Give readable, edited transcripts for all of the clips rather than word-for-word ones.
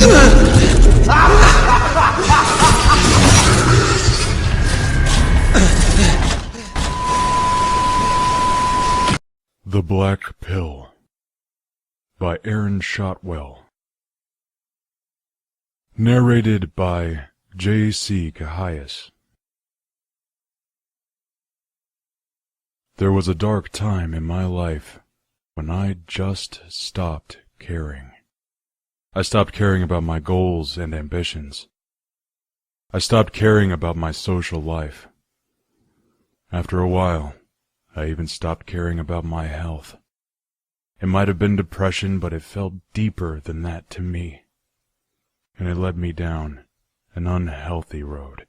The Black Pill by Shotwell. Narrated by J.C. Cahias. There was a dark time in my life when I just stopped caring. I stopped caring about my goals and ambitions. I stopped caring about my social life. After a while, I even stopped caring about my health. It might have been depression, but it felt deeper than that to me. And it led me down an unhealthy road.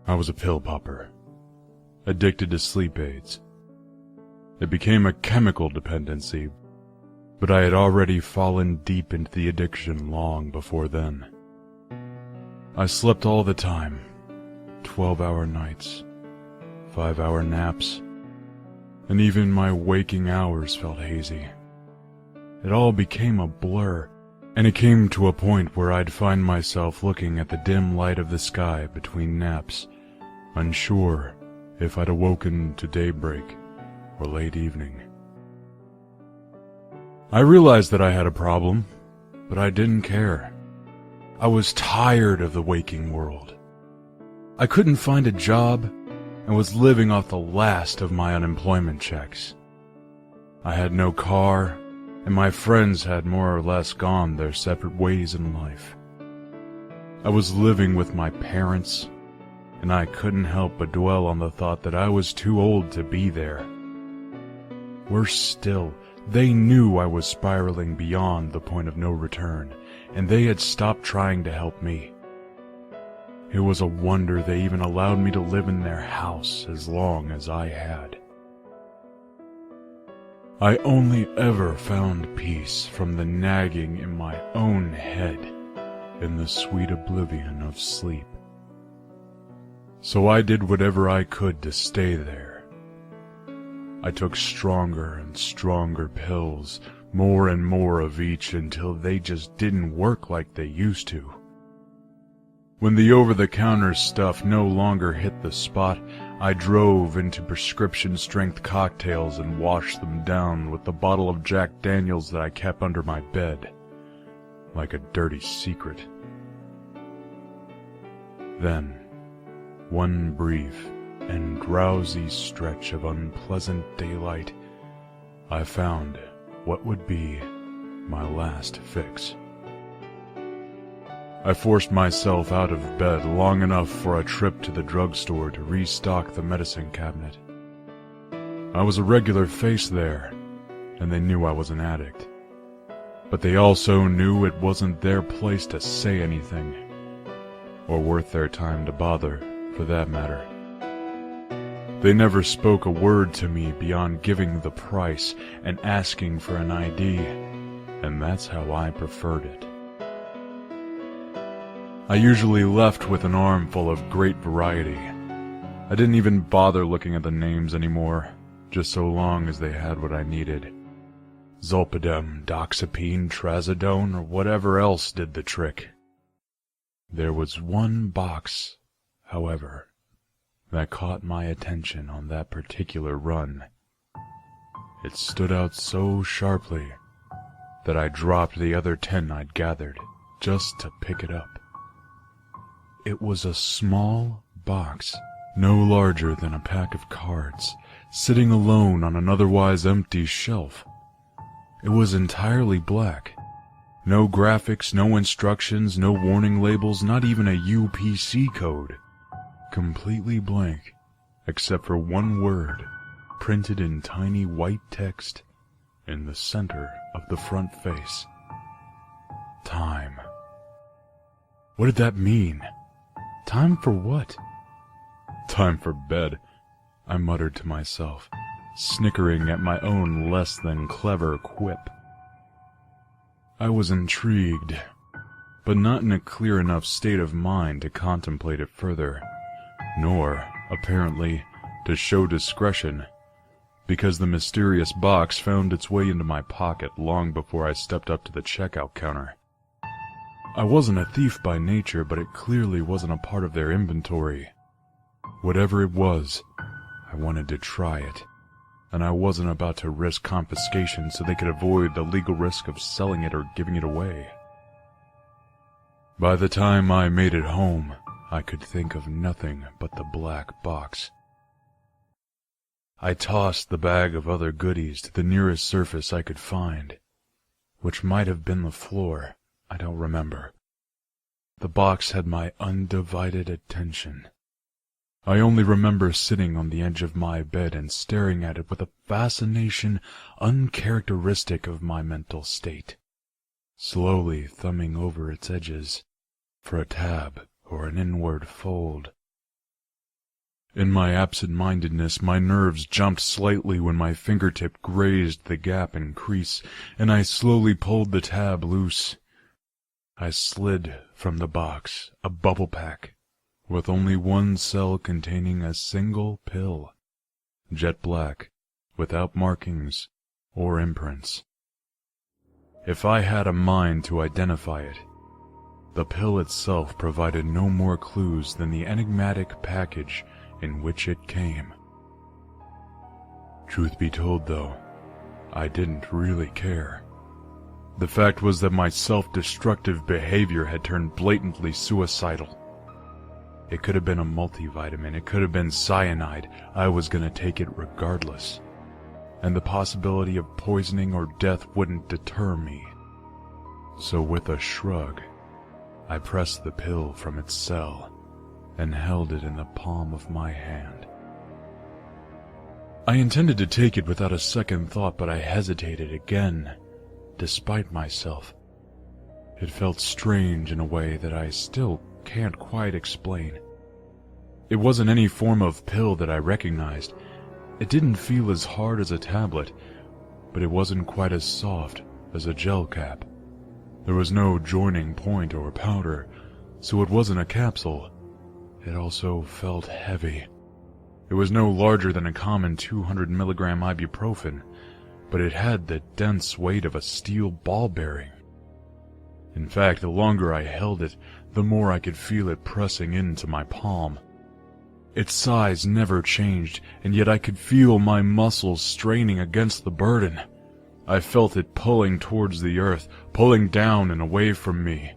I was a pill popper, addicted to sleep aids. It became a chemical dependency, but I had already fallen deep into the addiction long before then. I slept all the time. 12-hour nights, 5-hour naps, and even my waking hours felt hazy. It all became a blur, and it came to a point where I'd find myself looking at the dim light of the sky between naps, unsure if I'd awoken to daybreak or late evening. I realized that I had a problem, but I didn't care. I was tired of the waking world. I couldn't find a job and was living off the last of my unemployment checks. I had no car, and my friends had more or less gone their separate ways in life. I was living with my parents, and I couldn't help but dwell on the thought that I was too old to be there. Worse still, they knew I was spiraling beyond the point of no return, and they had stopped trying to help me. It was a wonder they even allowed me to live in their house as long as I had. I only ever found peace from the nagging in my own head in the sweet oblivion of sleep. So I did whatever I could to stay there. I took stronger and stronger pills, more and more of each, until they just didn't work like they used to. When the over-the-counter stuff no longer hit the spot, I drove into prescription-strength cocktails and washed them down with the bottle of Jack Daniels that I kept under my bed, like a dirty secret. Then, one brief and drowsy stretch of unpleasant daylight, I found what would be my last fix. I forced myself out of bed long enough for a trip to the drugstore to restock the medicine cabinet. I was a regular face there, and they knew I was an addict. But they also knew it wasn't their place to say anything, or worth their time to bother, for that matter. They never spoke a word to me beyond giving the price and asking for an ID, and that's how I preferred it. I usually left with an armful of great variety. I didn't even bother looking at the names anymore, just so long as they had what I needed. Zolpidem, doxepine, trazodone, or whatever else did the trick. There was one box, however, that caught my attention on that particular run. It stood out so sharply that I dropped the other 10 I'd gathered just to pick it up. It was a small box, no larger than a pack of cards, sitting alone on an otherwise empty shelf. It was entirely black. No graphics, no instructions, no warning labels, not even a UPC code. Completely blank, except for one word, printed in tiny white text in the center of the front face. Time. What did that mean? Time for what? Time for bed, I muttered to myself, snickering at my own less than clever quip. I was intrigued, but not in a clear enough state of mind to contemplate it further, nor, apparently, to show discretion, because the mysterious box found its way into my pocket long before I stepped up to the checkout counter. I wasn't a thief by nature, but it clearly wasn't a part of their inventory. Whatever it was, I wanted to try it, and I wasn't about to risk confiscation so they could avoid the legal risk of selling it or giving it away. By the time I made it home, I could think of nothing but the black box. I tossed the bag of other goodies to the nearest surface I could find, which might have been the floor, I don't remember. The box had my undivided attention. I only remember sitting on the edge of my bed and staring at it with a fascination uncharacteristic of my mental state, slowly thumbing over its edges for a tab or an inward fold. In my absent-mindedness, my nerves jumped slightly when my fingertip grazed the gap and crease, and I slowly pulled the tab loose. I slid from the box a bubble pack with only one cell containing a single pill, jet black, without markings or imprints. If I had a mind to identify it, the pill itself provided no more clues than the enigmatic package in which it came. Truth be told, though, I didn't really care. The fact was that my self-destructive behavior had turned blatantly suicidal. It could have been a multivitamin, it could have been cyanide. I was gonna take it regardless. And the possibility of poisoning or death wouldn't deter me. So with a shrug, I pressed the pill from its cell and held it in the palm of my hand. I intended to take it without a second thought, but I hesitated again, despite myself. It felt strange in a way that I still can't quite explain. It wasn't any form of pill that I recognized. It didn't feel as hard as a tablet, but it wasn't quite as soft as a gel cap. There was no joining point or powder, so it wasn't a capsule. It also felt heavy. It was no larger than a common 200 milligram ibuprofen, but it had the dense weight of a steel ball bearing. In fact, the longer I held it, the more I could feel it pressing into my palm. Its size never changed, and yet I could feel my muscles straining against the burden. I felt it pulling towards the earth, pulling down and away from me.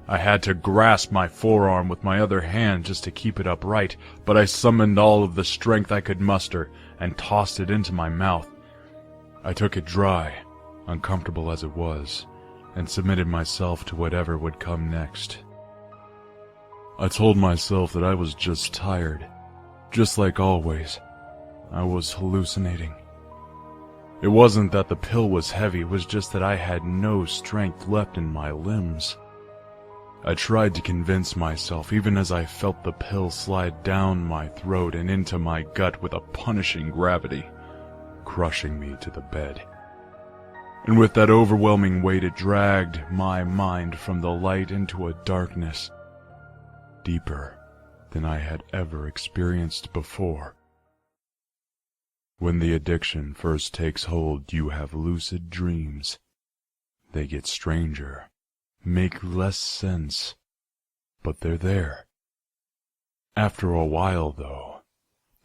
I had to grasp my forearm with my other hand just to keep it upright, but I summoned all of the strength I could muster and tossed it into my mouth. I took it dry, uncomfortable as it was, and submitted myself to whatever would come next. I told myself that I was just tired. Just like always, I was hallucinating. It wasn't that the pill was heavy, it was just that I had no strength left in my limbs. I tried to convince myself, even as I felt the pill slide down my throat and into my gut with a punishing gravity, crushing me to the bed. And with that overwhelming weight, it dragged my mind from the light into a darkness deeper than I had ever experienced before. When the addiction first takes hold, you have lucid dreams. They get stranger, make less sense, but they're there. After a while, though,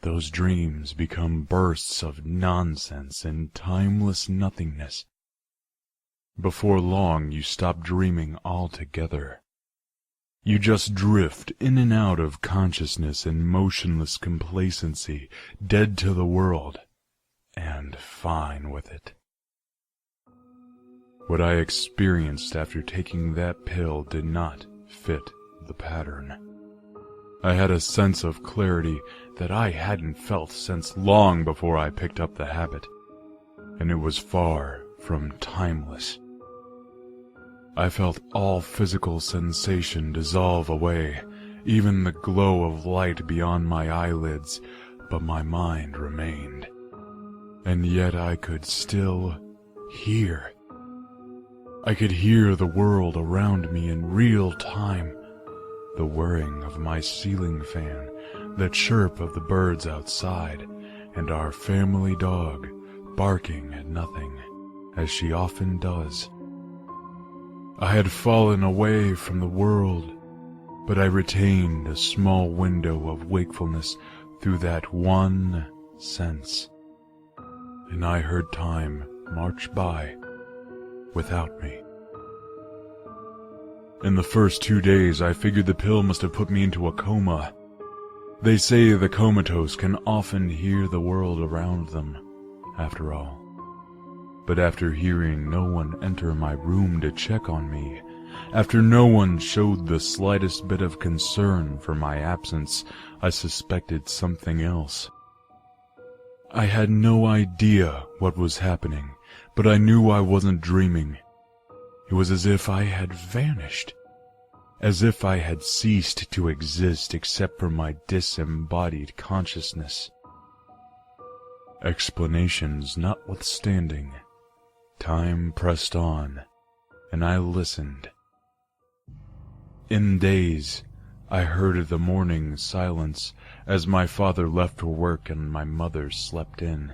those dreams become bursts of nonsense and timeless nothingness. Before long, you stop dreaming altogether. You just drift in and out of consciousness in motionless complacency, dead to the world, and fine with it. What I experienced after taking that pill did not fit the pattern. I had a sense of clarity that I hadn't felt since long before I picked up the habit, and it was far from timeless. I felt all physical sensation dissolve away, even the glow of light beyond my eyelids, but my mind remained. And yet I could still hear. I could hear the world around me in real time, the whirring of my ceiling fan, the chirp of the birds outside, and our family dog barking at nothing, as she often does. I had fallen away from the world, but I retained a small window of wakefulness through that one sense, and I heard time march by without me. In the first 2 days, I figured the pill must have put me into a coma. They say the comatose can often hear the world around them, after all. But after hearing no one enter my room to check on me, after no one showed the slightest bit of concern for my absence, I suspected something else. I had no idea what was happening, but I knew I wasn't dreaming. It was as if I had vanished, as if I had ceased to exist except for my disembodied consciousness. Explanations notwithstanding, time pressed on, and I listened. In days, I heard the morning silence as my father left for work and my mother slept in.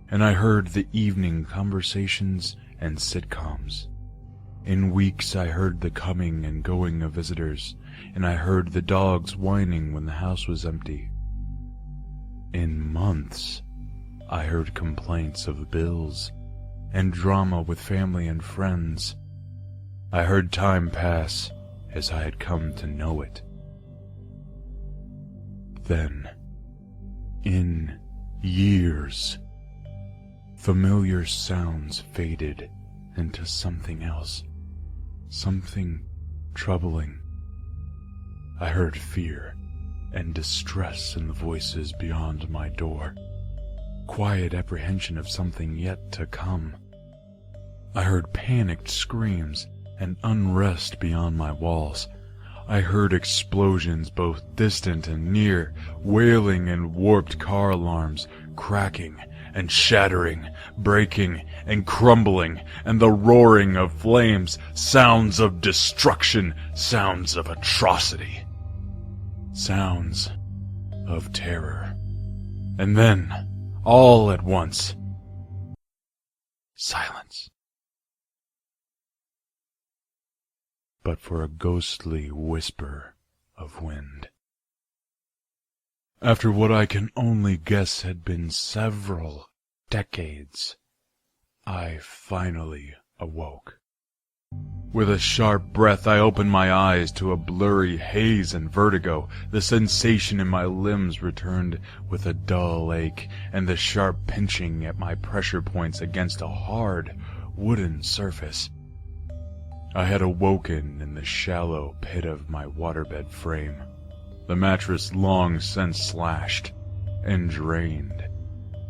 And I heard the evening conversations and sitcoms. In weeks I heard the coming and going of visitors, and I heard the dogs whining when the house was empty. In months, I heard complaints of bills and drama with family and friends. I heard time pass as I had come to know it. Then, in years, familiar sounds faded into something else, something troubling. I heard fear and distress in the voices beyond my door, quiet apprehension of something yet to come. I heard panicked screams and unrest beyond my walls. I heard explosions both distant and near, wailing and warped car alarms, cracking and shattering, breaking and crumbling, and the roaring of flames, sounds of destruction, sounds of atrocity, sounds of terror. And then, all at once, silence. But for a ghostly whisper of wind. After what I can only guess had been several decades, I finally awoke. With a sharp breath, I opened my eyes to a blurry haze and vertigo. The sensation in my limbs returned with a dull ache and the sharp pinching at my pressure points against a hard, wooden surface. I had awoken in the shallow pit of my waterbed frame, the mattress long since slashed and drained,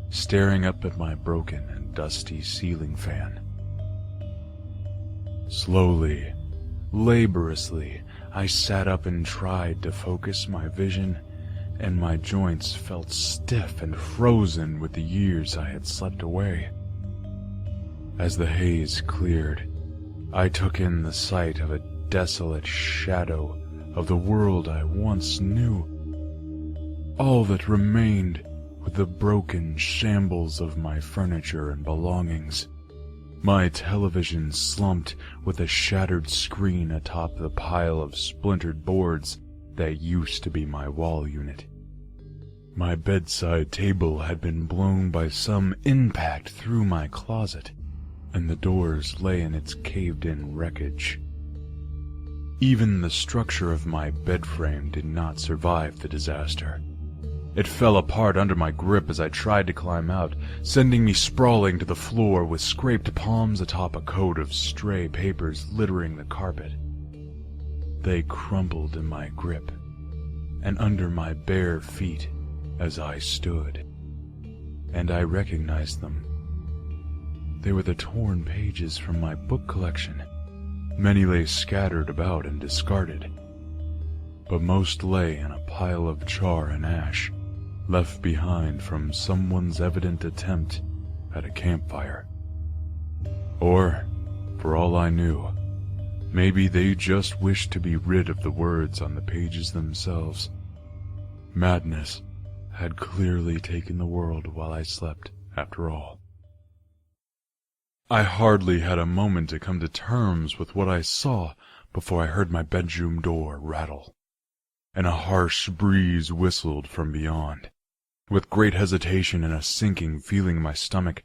staring up at my broken and dusty ceiling fan. Slowly, laboriously, I sat up and tried to focus my vision, and my joints felt stiff and frozen with the years I had slept away. As the haze cleared, I took in the sight of a desolate shadow of the world I once knew. All that remained were the broken shambles of my furniture and belongings. My television slumped with a shattered screen atop the pile of splintered boards that used to be my wall unit. My bedside table had been blown by some impact through my closet, and the doors lay in its caved-in wreckage. Even the structure of my bed frame did not survive the disaster. It fell apart under my grip as I tried to climb out, sending me sprawling to the floor with scraped palms atop a coat of stray papers littering the carpet. They crumbled in my grip and under my bare feet as I stood, and I recognized them. They were the torn pages from my book collection. Many lay scattered about and discarded, but most lay in a pile of char and ash, left behind from someone's evident attempt at a campfire. Or, for all I knew, maybe they just wished to be rid of the words on the pages themselves. Madness had clearly taken the world while I slept, after all. I hardly had a moment to come to terms with what I saw before I heard my bedroom door rattle, and a harsh breeze whistled from beyond. With great hesitation and a sinking feeling in my stomach,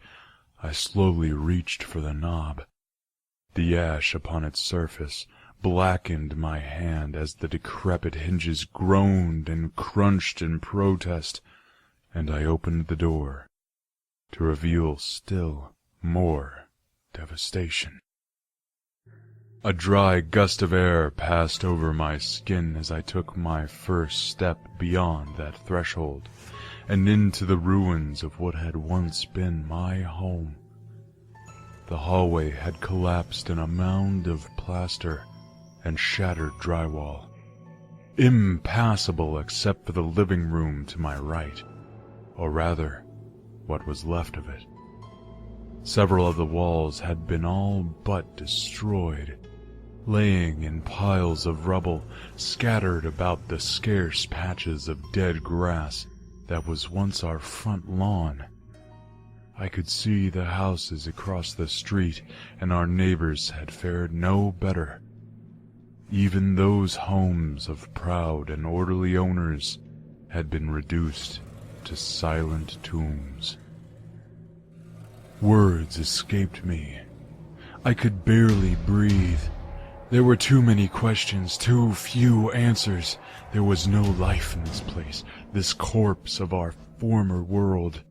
I slowly reached for the knob. The ash upon its surface blackened my hand as the decrepit hinges groaned and crunched in protest, and I opened the door to reveal still more devastation. A dry gust of air passed over my skin as I took my first step beyond that threshold and into the ruins of what had once been my home. The hallway had collapsed in a mound of plaster and shattered drywall, impassable except for the living room to my right, or rather, what was left of it. Several of the walls had been all but destroyed, laying in piles of rubble scattered about the scarce patches of dead grass that was once our front lawn. I could see the houses across the street, and our neighbors had fared no better. Even those homes of proud and orderly owners had been reduced to silent tombs. Words escaped me. I could barely breathe. There were too many questions, too few answers. There was no life in this place, this corpse of our former world.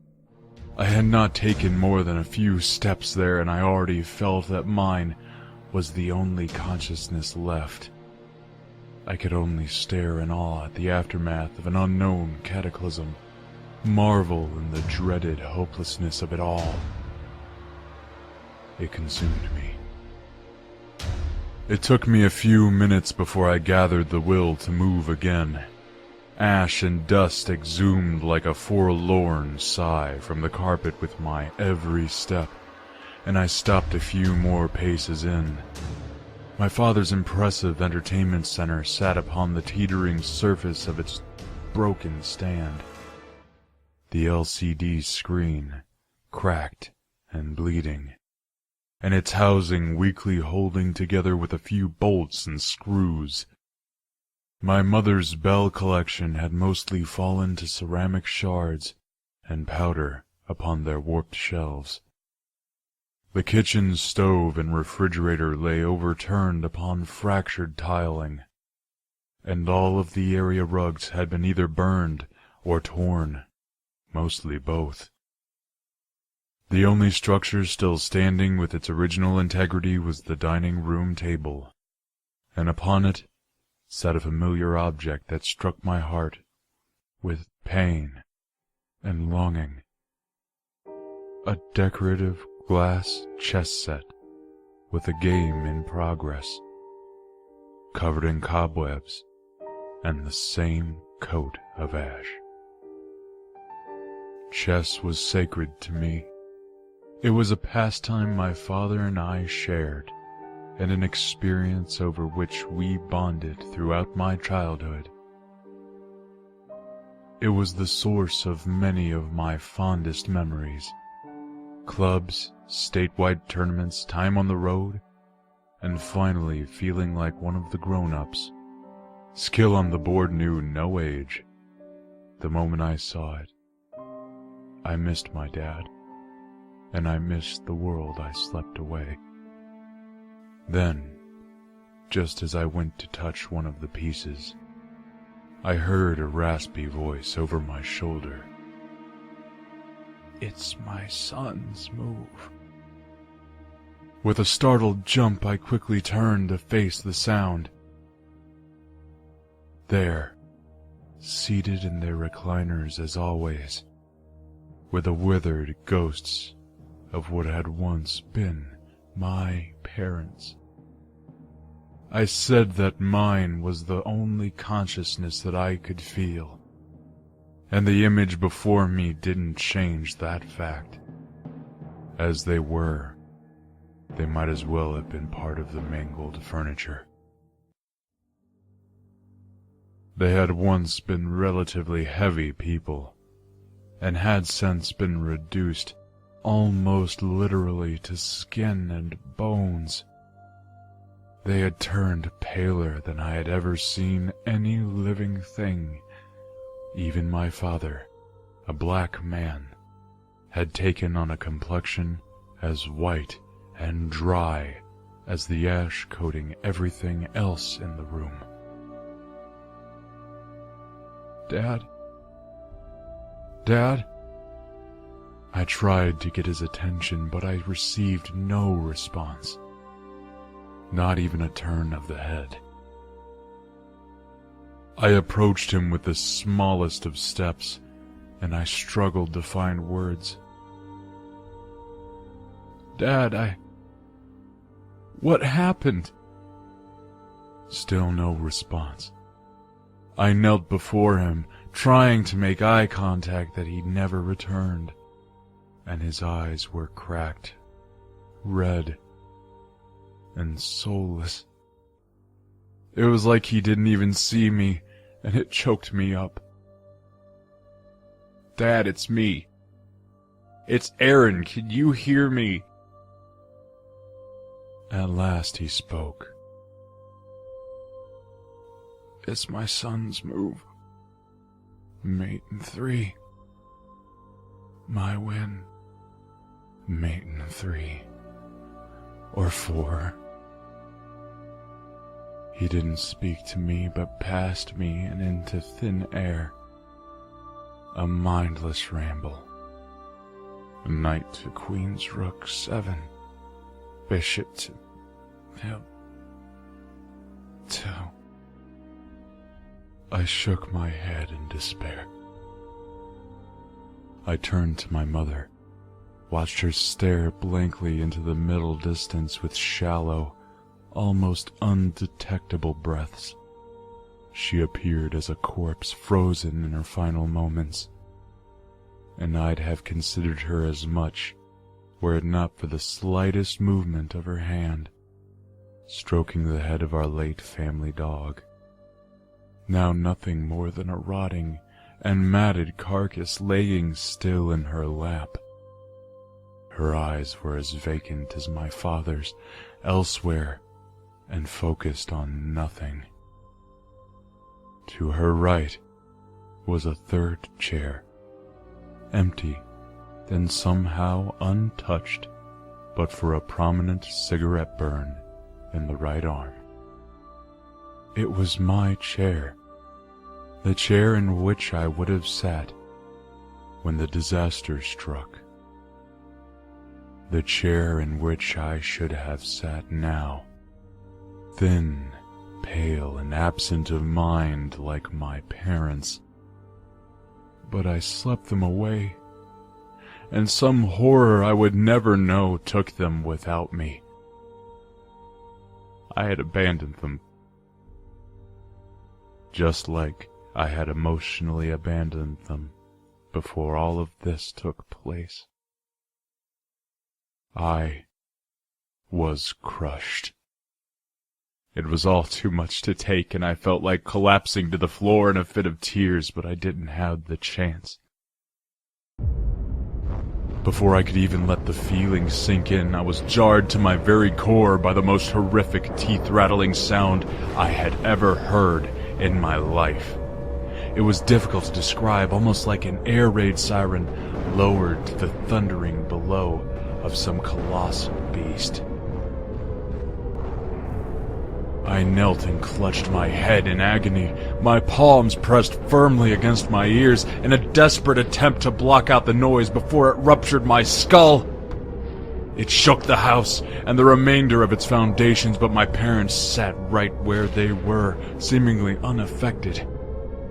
I had not taken more than a few steps there, and I already felt that mine was the only consciousness left. I could only stare in awe at the aftermath of an unknown cataclysm, marvel in the dreaded hopelessness of it all. It consumed me. It took me a few minutes before I gathered the will to move again. Ash and dust exhumed like a forlorn sigh from the carpet with my every step, and I stopped a few more paces in. My father's impressive entertainment center sat upon the teetering surface of its broken stand. The LCD screen, cracked and bleeding, and its housing weakly holding together with a few bolts and screws. My mother's Bell collection had mostly fallen to ceramic shards and powder upon their warped shelves. The kitchen stove and refrigerator lay overturned upon fractured tiling, and all of the area rugs had been either burned or torn, mostly both. The only structure still standing with its original integrity was the dining room table, and upon it sat a familiar object that struck my heart with pain and longing. A decorative glass chess set with a game in progress, covered in cobwebs and the same coat of ash. Chess was sacred to me. It was a pastime my father and I shared, and an experience over which we bonded throughout my childhood. It was the source of many of my fondest memories. Clubs, statewide tournaments, time on the road, and finally feeling like one of the grown-ups. Skill on the board knew no age. The moment I saw it, I missed my dad, and I missed the world I slept away. Then, just as I went to touch one of the pieces, I heard a raspy voice over my shoulder. "It's my son's move." With a startled jump, I quickly turned to face the sound. There, seated in their recliners as always, were the withered ghosts of what had once been my parents. I said that mine was the only consciousness that I could feel, and the image before me didn't change that fact. As they were, they might as well have been part of the mangled furniture. They had once been relatively heavy people, and had since been reduced almost literally to skin and bones. They had turned paler than I had ever seen any living thing. Even my father, a black man, had taken on a complexion as white and dry as the ash coating everything else in the room. "Dad? Dad?" I tried to get his attention, but I received no response. Not even a turn of the head. I approached him with the smallest of steps, and I struggled to find words. "Dad, What happened?" Still no response. I knelt before him, trying to make eye contact that he never returned, and his eyes were cracked, red, and soulless. It was like he didn't even see me, and it choked me up. "Dad, it's me. It's Aaron, can you hear me?" At last he spoke. "It's my son's move. Mate in 3. My win. Mate in 3. Or 4. He didn't speak to me, but past me and into thin air. A mindless ramble. Knight to Queen's Rook 7. Bishop to... I shook my head in despair. I turned to my mother, watched her stare blankly into the middle distance with shallow, almost undetectable breaths. She appeared as a corpse frozen in her final moments, and I'd have considered her as much were it not for the slightest movement of her hand, stroking the head of our late family dog, now nothing more than a rotting and matted carcass laying still in her lap. Her eyes were as vacant as my father's, elsewhere, and focused on nothing. To her right was a third chair, empty, then somehow untouched, but for a prominent cigarette burn in the right arm. It was my chair, the chair in which I would have sat when the disaster struck, the chair in which I should have sat now, thin, pale, and absent of mind like my parents. But I slept them away, and some horror I would never know took them without me. I had abandoned them, just like I had emotionally abandoned them before all of this took place. I was crushed. It was all too much to take, and I felt like collapsing to the floor in a fit of tears, but I didn't have the chance. Before I could even let the feeling sink in, I was jarred to my very core by the most horrific teeth-rattling sound I had ever heard in my life. It was difficult to describe, almost like an air raid siren lowered to the thundering below of some colossal beast. I knelt and clutched my head in agony, my palms pressed firmly against my ears in a desperate attempt to block out the noise before it ruptured my skull. It shook the house and the remainder of its foundations, but my parents sat right where they were, seemingly unaffected,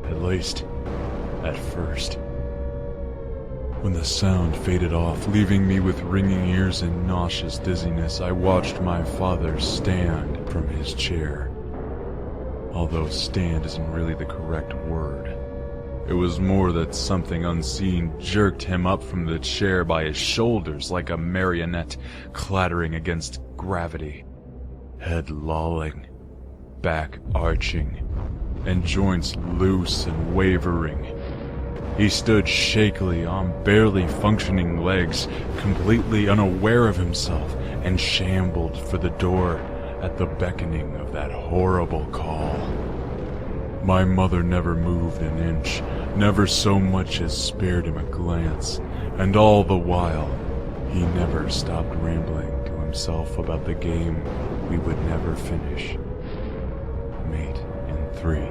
at least at first. When the sound faded off, leaving me with ringing ears and nauseous dizziness, I watched my father stand from his chair. Although stand isn't really the correct word. It was more that something unseen jerked him up from the chair by his shoulders like a marionette clattering against gravity. Head lolling, back arching, and joints loose and wavering. He stood shakily on barely functioning legs, completely unaware of himself, and shambled for the door at the beckoning of that horrible call. My mother never moved an inch, never so much as spared him a glance, and all the while, he never stopped rambling to himself about the game we would never finish. Mate in 3.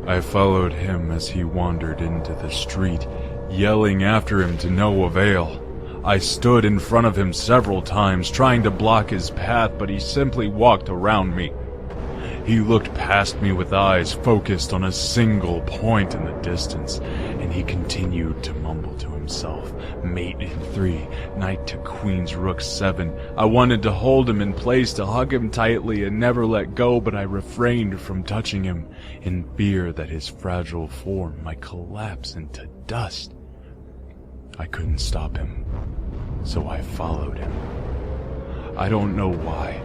I followed him as he wandered into the street, yelling after him to no avail. I stood in front of him several times, trying to block his path, but he simply walked around me. He looked past me with eyes focused on a single point in the distance, and he continued to mumble to himself, "Mate in 3, knight to queen's rook 7. I wanted to hold him in place, to hug him tightly and never let go, but I refrained from touching him, in fear that his fragile form might collapse into dust. I couldn't stop him, so I followed him. I don't know why.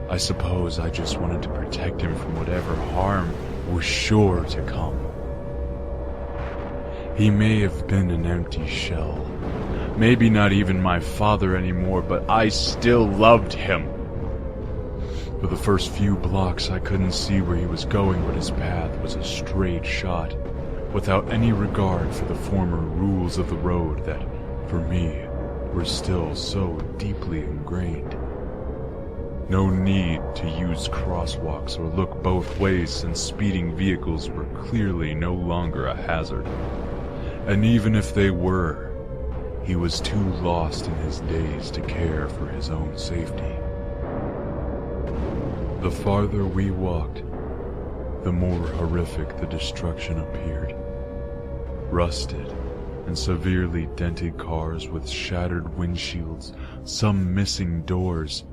I suppose I just wanted to protect him from whatever harm was sure to come. He may have been an empty shell, maybe not even my father anymore, but I still loved him. For the first few blocks I couldn't see where he was going, but his path was a straight shot, without any regard for the former rules of the road that, for me, were still so deeply ingrained. No need to use crosswalks or look both ways, since speeding vehicles were clearly no longer a hazard. And even if they were, he was too lost in his days to care for his own safety. The farther we walked, the more horrific the destruction appeared. Rusted and severely dented cars with shattered windshields, some missing doors,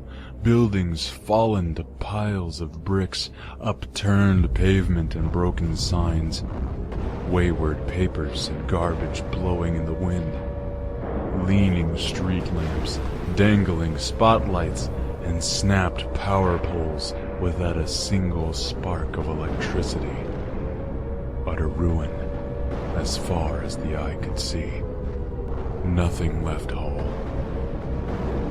buildings fallen to piles of bricks, upturned pavement and broken signs, wayward papers and garbage blowing in the wind, leaning street lamps, dangling spotlights, and snapped power poles without a single spark of electricity. Utter ruin, as far as the eye could see. Nothing left whole.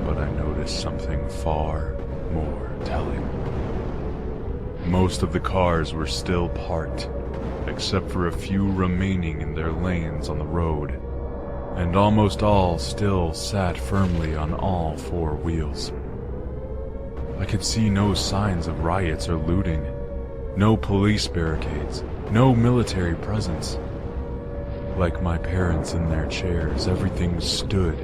But I noticed something far more telling. Most of the cars were still parked, except for a few remaining in their lanes on the road, and almost all still sat firmly on all 4 wheels. I could see no signs of riots or looting, no police barricades, no military presence. Like my parents in their chairs, everything stood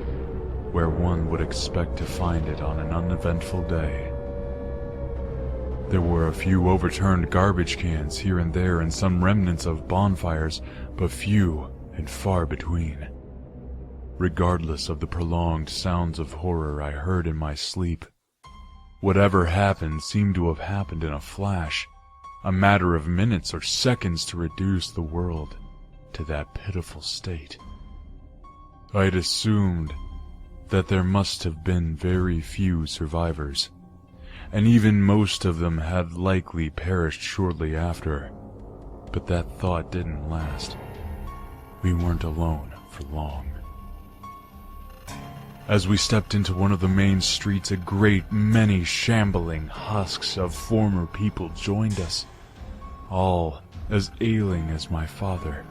where one would expect to find it on an uneventful day. There were a few overturned garbage cans here and there and some remnants of bonfires, but few and far between. Regardless of the prolonged sounds of horror I heard in my sleep, whatever happened seemed to have happened in a flash, a matter of minutes or seconds to reduce the world to that pitiful state. I'd assumed that there must have been very few survivors, and even most of them had likely perished shortly after. But that thought didn't last. We weren't alone for long. As we stepped into one of the main streets, a great many shambling husks of former people joined us, all as ailing as my father.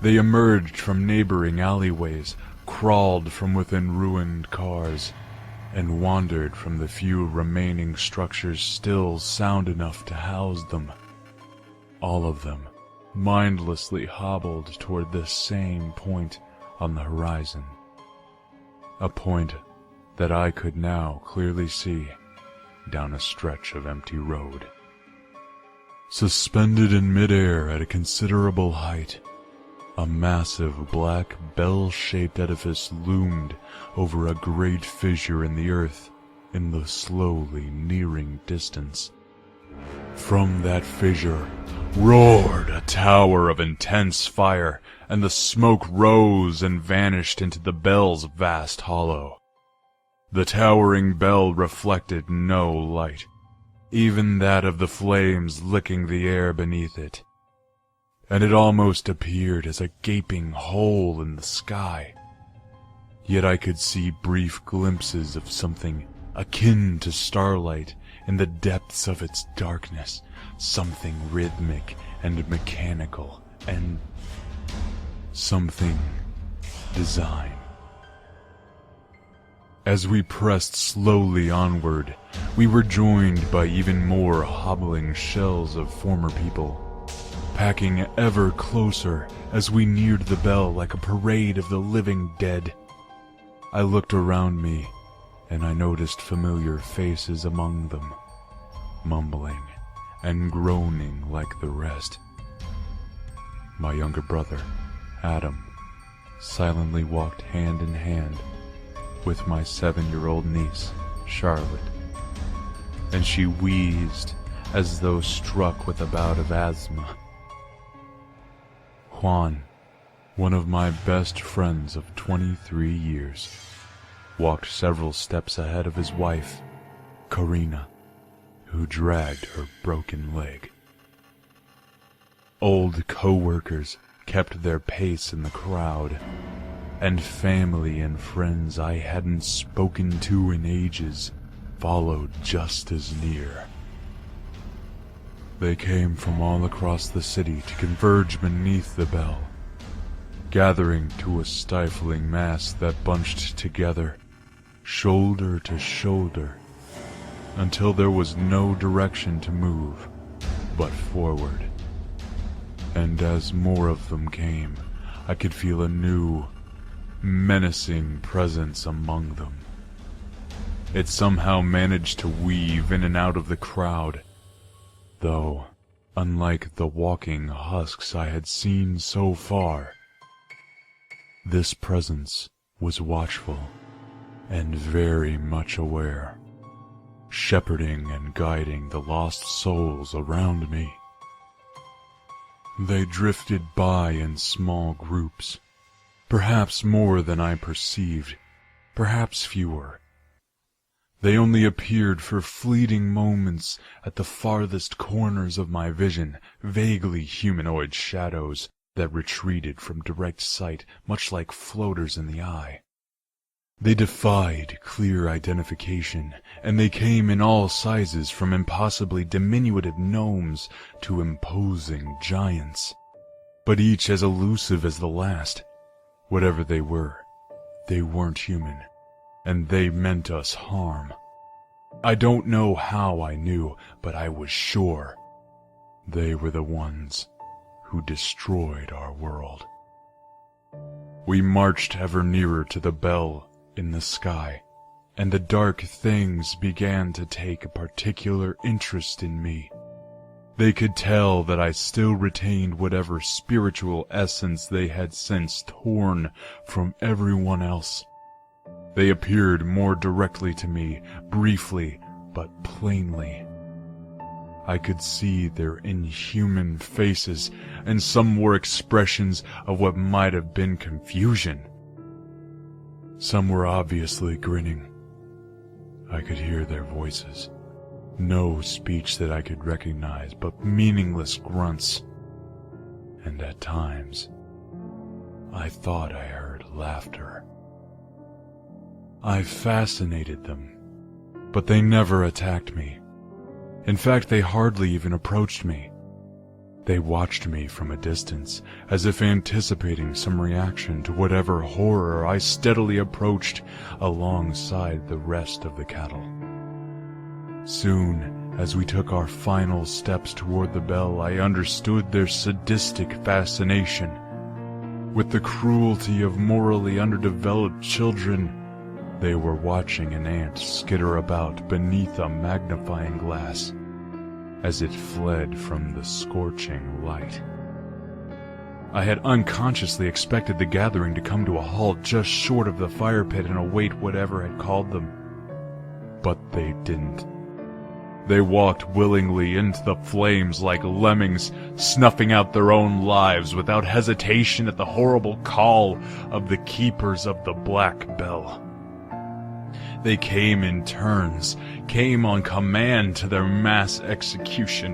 They emerged from neighboring alleyways, crawled from within ruined cars, and wandered from the few remaining structures still sound enough to house them. All of them mindlessly hobbled toward this same point on the horizon. A point that I could now clearly see down a stretch of empty road. Suspended in midair at a considerable height, a massive black bell-shaped edifice loomed over a great fissure in the earth in the slowly nearing distance. From that fissure roared a tower of intense fire, and the smoke rose and vanished into the bell's vast hollow. The towering bell reflected no light, even that of the flames licking the air beneath it. and it almost appeared as a gaping hole in the sky. Yet I could see brief glimpses of something akin to starlight in the depths of its darkness, something rhythmic and mechanical, and something design. As we pressed slowly onward, we were joined by even more hobbling shells of former people, packing ever closer as we neared the bell like a parade of the living dead. I looked around me, and I noticed familiar faces among them, mumbling and groaning like the rest. My younger brother, Adam, silently walked hand in hand with my 7-year-old niece, Charlotte, and she wheezed as though struck with a bout of asthma. Juan, one of my best friends of 23 years, walked several steps ahead of his wife, Karina, who dragged her broken leg. Old co-workers kept their pace in the crowd, and family and friends I hadn't spoken to in ages followed just as near. They came from all across the city to converge beneath the bell, gathering to a stifling mass that bunched together, shoulder to shoulder, until there was no direction to move but forward. And as more of them came, I could feel a new, menacing presence among them. It somehow managed to weave in and out of the crowd, though, unlike the walking husks I had seen so far, this presence was watchful and very much aware, shepherding and guiding the lost souls around me. They drifted by in small groups, perhaps more than I perceived, perhaps fewer. They only appeared for fleeting moments at the farthest corners of my vision, vaguely humanoid shadows that retreated from direct sight, much like floaters in the eye. They defied clear identification, and they came in all sizes, from impossibly diminutive gnomes to imposing giants, but each as elusive as the last. Whatever they were, they weren't human, and they meant us harm. I don't know how I knew, but I was sure they were the ones who destroyed our world. We marched ever nearer to the bell in the sky, and the dark things began to take a particular interest in me. They could tell that I still retained whatever spiritual essence they had since torn from everyone else. They appeared more directly to me, briefly but plainly. I could see their inhuman faces, and some wore expressions of what might have been confusion. Some were obviously grinning. I could hear their voices. No speech that I could recognize, but meaningless grunts. And at times, I thought I heard laughter. I fascinated them, but they never attacked me. In fact, they hardly even approached me. They watched me from a distance, as if anticipating some reaction to whatever horror I steadily approached alongside the rest of the cattle. Soon, as we took our final steps toward the bell, I understood their sadistic fascination. With the cruelty of morally underdeveloped children, they were watching an ant skitter about beneath a magnifying glass as it fled from the scorching light. I had unconsciously expected the gathering to come to a halt just short of the fire pit and await whatever had called them. But they didn't. They walked willingly into the flames like lemmings, snuffing out their own lives without hesitation at the horrible call of the keepers of the Black Bell. They came in turns, came on command to their mass execution,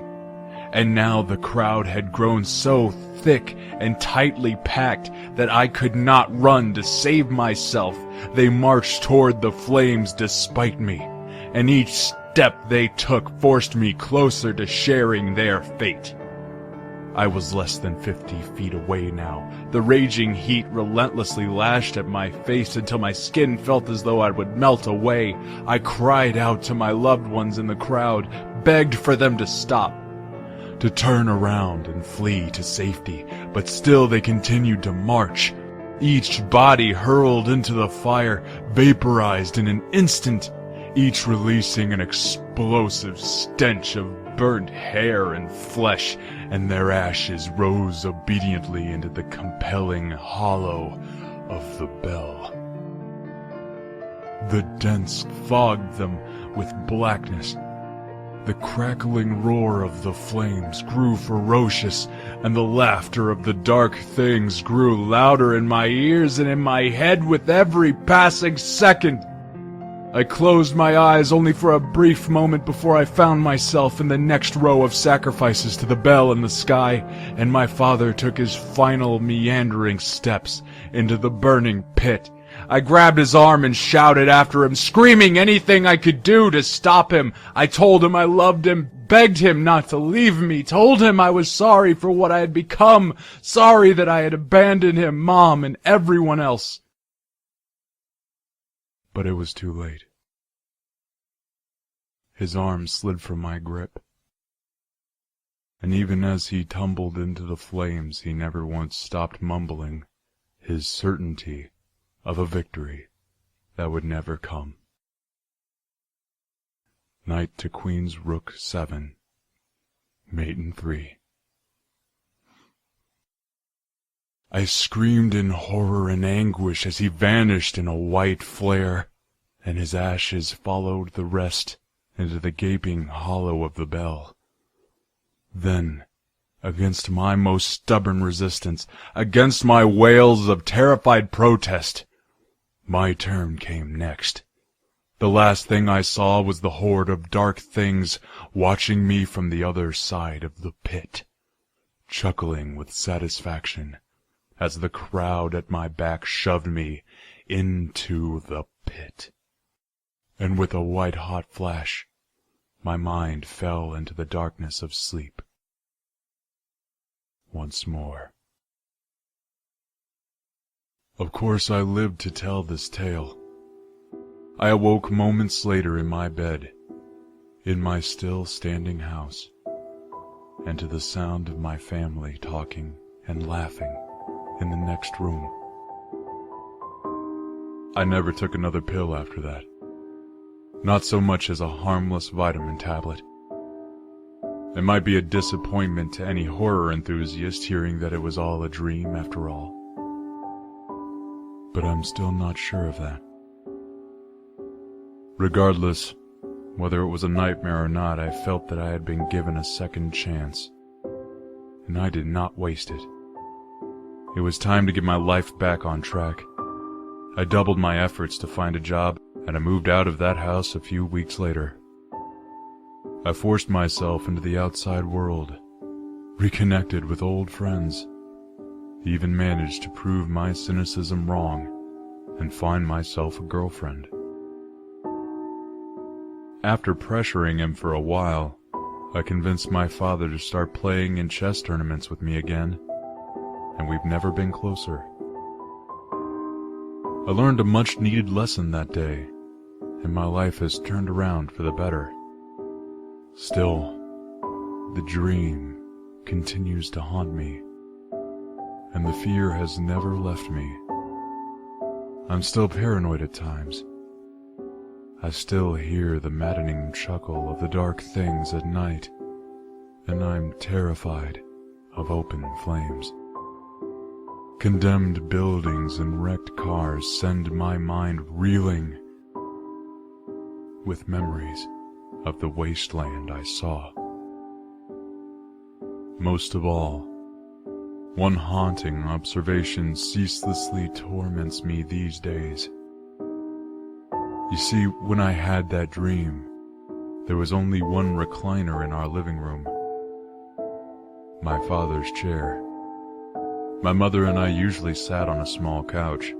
and now the crowd had grown so thick and tightly packed that I could not run to save myself. They marched toward the flames despite me, and each step they took forced me closer to sharing their fate. I was less than 50 feet away now. The raging heat relentlessly lashed at my face until my skin felt as though I would melt away. I cried out to my loved ones in the crowd, begged for them to stop, to turn around and flee to safety, but still they continued to march. Each body hurled into the fire, vaporized in an instant, each releasing an explosive stench of burnt hair and flesh, and their ashes rose obediently into the compelling hollow of the bell. The dense fogged them with blackness. The crackling roar of the flames grew ferocious, and the laughter of the dark things grew louder in my ears and in my head with every passing second. I closed my eyes only for a brief moment before I found myself in the next row of sacrifices to the bell in the sky, and my father took his final meandering steps into the burning pit. I grabbed his arm and shouted after him, screaming anything I could do to stop him. I told him I loved him, begged him not to leave me, told him I was sorry for what I had become, sorry that I had abandoned him, Mom, and everyone else. But it was too late. His arm slid from my grip, and even as he tumbled into the flames, he never once stopped mumbling his certainty of a victory that would never come. Knight to Queen's Rook 7, Mate in 3. I screamed in horror and anguish as he vanished in a white flare, and his ashes followed the rest into the gaping hollow of the bell. Then, against my most stubborn resistance, against my wails of terrified protest, my turn came next. The last thing I saw was the horde of dark things watching me from the other side of the pit, chuckling with satisfaction as the crowd at my back shoved me into the pit. And with a white-hot flash, my mind fell into the darkness of sleep once more. Of course I lived to tell this tale. I awoke moments later in my bed, in my still standing house, and to the sound of my family talking and laughing in the next room. I never took another pill after that. Not so much as a harmless vitamin tablet. It might be a disappointment to any horror enthusiast hearing that it was all a dream after all. But I'm still not sure of that. Regardless, whether it was a nightmare or not, I felt that I had been given a second chance, and I did not waste it. It was time to get my life back on track. I doubled my efforts to find a job, and I moved out of that house a few weeks later. I forced myself into the outside world, reconnected with old friends, even managed to prove my cynicism wrong and find myself a girlfriend. After pressuring him for a while, I convinced my father to start playing in chess tournaments with me again, and we've never been closer. I learned a much-needed lesson that day, and my life has turned around for the better. Still, the dream continues to haunt me, and the fear has never left me. I'm still paranoid at times. I still hear the maddening chuckle of the dark things at night, and I'm terrified of open flames. Condemned buildings and wrecked cars send my mind reeling with memories of the wasteland I saw. Most of all, one haunting observation ceaselessly torments me these days. You see, when I had that dream, there was only one recliner in our living room, my father's chair. My mother and I usually sat on a small couch.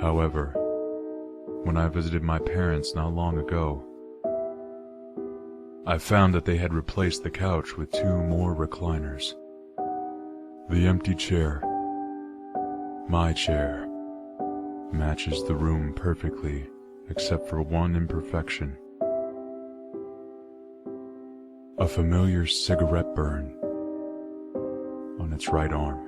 However, when I visited my parents not long ago, I found that they had replaced the couch with 2 more recliners. The empty chair, my chair, matches the room perfectly except for one imperfection. A familiar cigarette burn on its right arm.